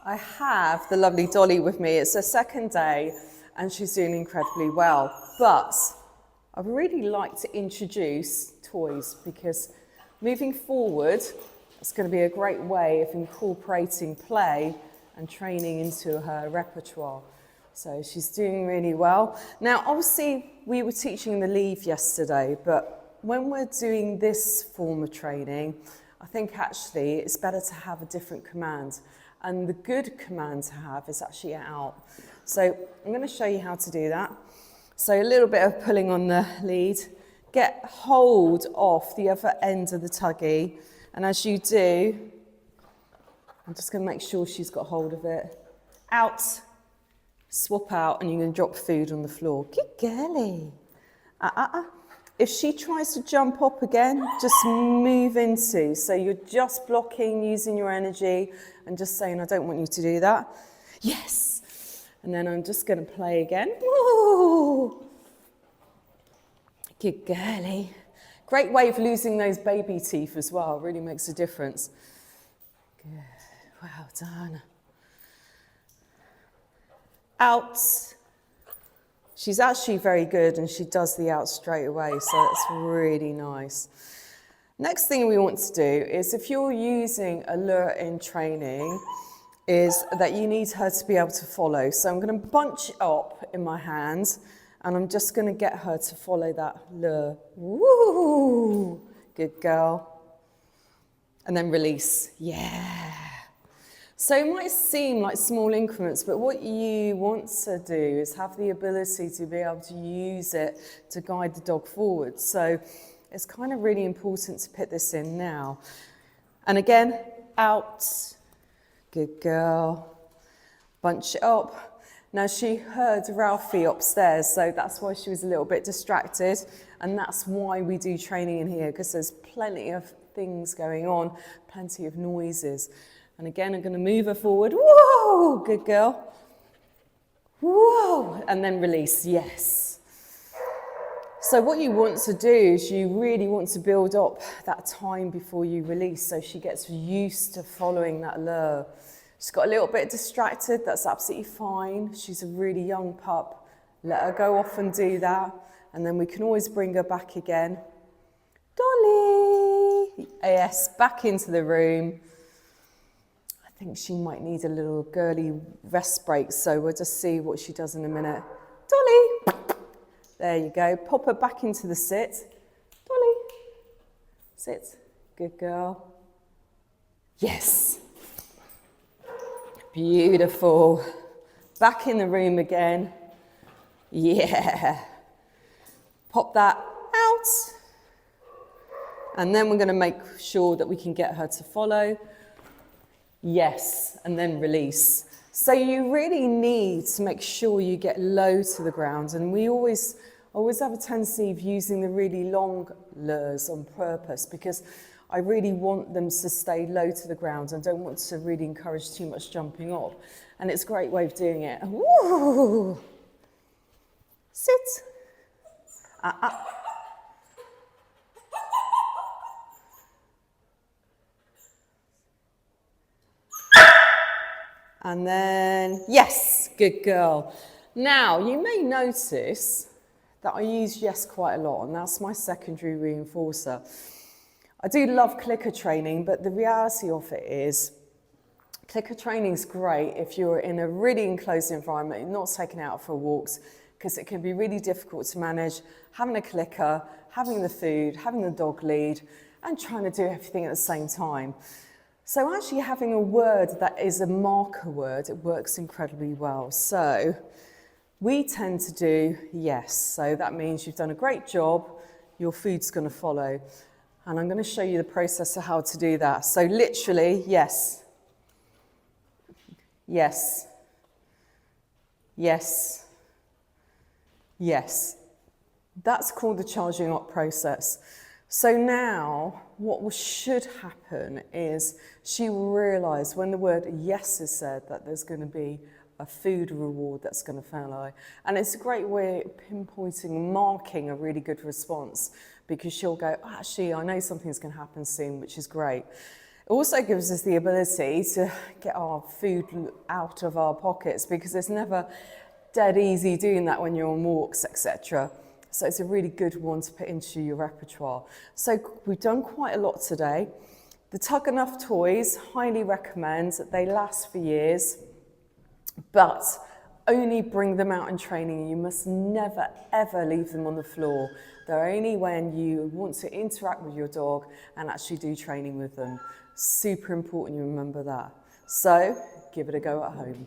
I have the lovely Dolly with me. It's her second day and she's doing incredibly well. But I'd really like to introduce toys because moving forward, it's going to be a great way of incorporating play and training into her repertoire. So she's doing really well. Now, obviously, we were teaching the leave yesterday, but when we're doing this form of training, I think actually it's better to have a different command. And the good command to have is actually out. So I'm going to show you how to do that. So a little bit of pulling on the lead. Get hold off the other end of the tuggy. And as you do, I'm just going to make sure she's got hold of it. Out, swap out, and you're going to drop food on the floor. Good girly. If she tries to jump up again, just move into. So you're just blocking, using your energy, and just saying, I don't want you to do that. Yes. And then I'm just going to play again. Woo! Good girly. Great way of losing those baby teeth as well. Really makes a difference. Good. Well done. Out. She's actually very good and she does the out straight away, so that's really nice. Next thing we want to do is, if you're using a lure in training, is that you need her to be able to follow. So I'm going to bunch it up in my hands and I'm just going to get her to follow that lure. Woo! Good girl. And then release. Yeah. So it might seem like small increments, but what you want to do is have the ability to be able to use it to guide the dog forward. So it's kind of really important to put this in now. And again, out. Good girl. Bunch it up. Now she heard Ralphie upstairs, so that's why she was a little bit distracted. And that's why we do training in here, because there's plenty of things going on, plenty of noises. And again, I'm going to move her forward. Whoa, good girl. Whoa, and then release, yes. So what you want to do is you really want to build up that time before you release so she gets used to following that lure. She's got a little bit distracted, that's absolutely fine. She's a really young pup. Let her go off and do that. And then we can always bring her back again. Dolly! Yes, back into the room. I think she might need a little girly rest break, so we'll just see what she does in a minute. Dolly! There you go. Pop her back into the sit. Dolly! Sit. Good girl. Yes. Beautiful. Back in the room again. Yeah. Pop that out. And then we're going to make sure that we can get her to follow. Yes, and then release. So you really need to make sure you get low to the ground. And we always have a tendency of using the really long lures on purpose because I really want them to stay low to the ground and don't want to really encourage too much jumping up. And it's a great way of doing it. Woo! Sit. And then, yes, good girl. Now, you may notice that I use yes quite a lot, and that's my secondary reinforcer. I do love clicker training, but the reality of it is clicker training is great if you're in a really enclosed environment, you're not taken out for walks, because it can be really difficult to manage having a clicker, having the food, having the dog lead, and trying to do everything at the same time. So actually having a word that is a marker word, it works incredibly well. So we tend to do yes. So that means you've done a great job, your food's going to follow. And I'm going to show you the process of how to do that. So literally, yes. Yes. Yes. Yes. That's called the charging up process. So now, what should happen is she will realise when the word yes is said that there's going to be a food reward that's going to follow. And it's a great way of pinpointing and marking a really good response because she'll go, actually, I know something's going to happen soon, which is great. It also gives us the ability to get our food out of our pockets, because it's never dead easy doing that when you're on walks, etc. So it's a really good one to put into your repertoire. So we've done quite a lot today. The Tug Enough toys, highly recommend. They last for years, but only bring them out in training. You must never, ever leave them on the floor. They're only when you want to interact with your dog and actually do training with them. Super important you remember that. So give it a go at home.